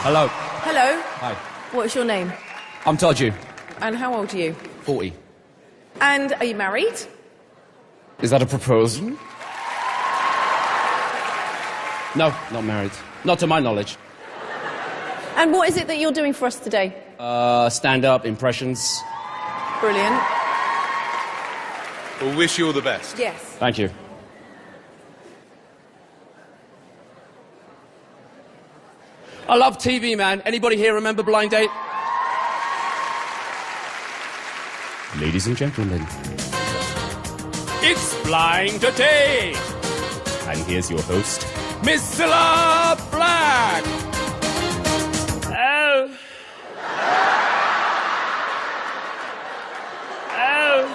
Hello. Hello. Hi. What's your name? I'm Toju. And how old are you? 40. And are you married? Is that a proposal? No, not married. Not to my knowledge. And what is it that you're doing for us today? Stand-up, impressions. Brilliant. We'll wish you all the best. Yes. Thank you. I love TV, man. Anybody here remember Blind Date? Ladies and gentlemen, it's Blind Date! And here's your host, Miss Cilla Black! Oh. Oh.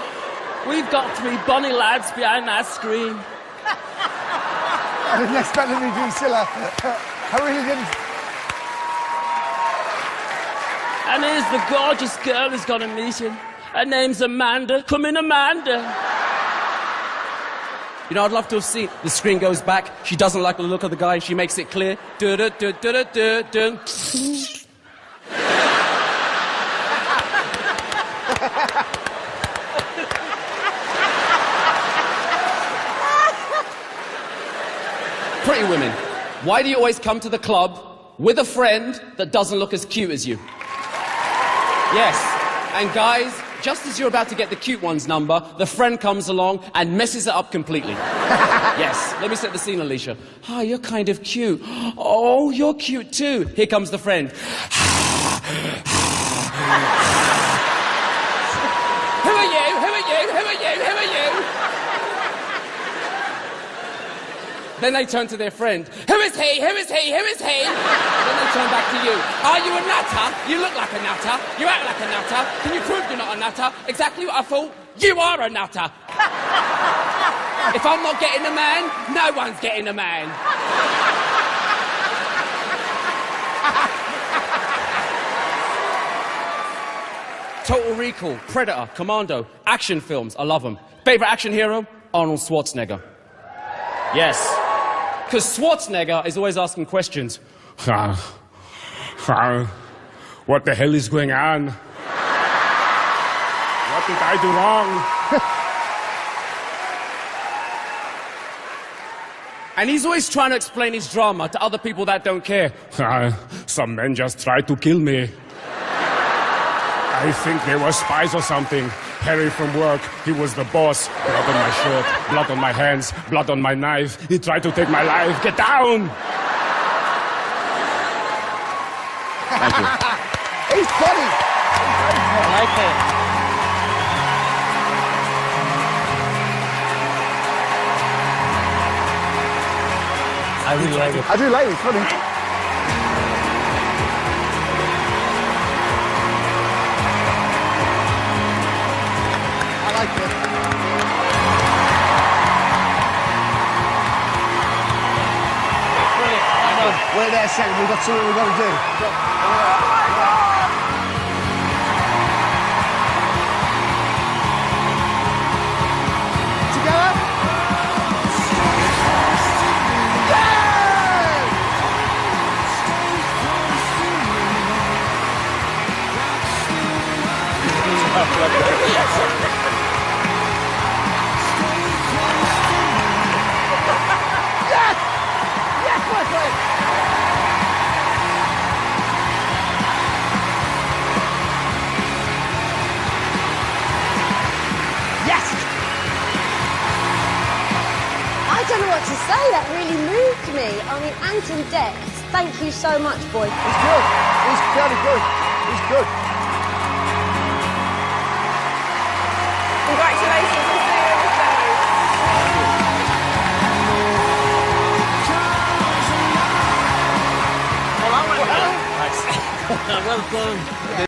We've got three bonny lads behind that screen. I didn't expect them to do Cilla. I really didn't. And here's the gorgeous girl who's got a meeting. Her name's Amanda. Come in, Amanda. You know, I'd love to have seen. The screen goes back. She doesn't like the look of the guy. She makes it clear. Du-du-du-du-du-du. Pretty women, why do you always come to the club with a friend that doesn't look as cute as you? Yes, and guys, just as you're about to get the cute one's number, the friend comes along and messes it up completely. Yes, let me set the scene, Alicia. Hi, you're kind of cute. Oh, you're cute too. Here comes the friend. Who are you? Who are you? Who are you? Who are you? Then they turn to their friend. Who is he? Who is he? Who is he? Then they turn back to you. Are you a nutter? You look like a nutter. You act like a nutter. Can you prove you're not a nutter? Exactly what I thought. You are a nutter. If I'm not getting a man, no one's getting a man. Total Recall, Predator, Commando, action films. I love them. Favorite action hero? Arnold Schwarzenegger. Yes. Because Schwarzenegger is always asking questions. What the hell is going on? What did I do wrong? And he's always trying to explain his drama to other people that don't care. Some men just tried to kill me. I think they were spies or something. Harry from work, he was the boss. Blood on my shirt, blood on my hands, blood on my knife. He tried to take my life. Get down! Thank you. He's funny. I like it. I really like it. I do like it. It's funny. I like it. Wait there a second, we've got something we've got to do. Together? Yes! Yes, my friend! I don't know what to say, that really moved me. I mean, Anton Dex, thank you so much, boy. He's good. He's very good. He's good. Congratulations on seeing the show. Well done.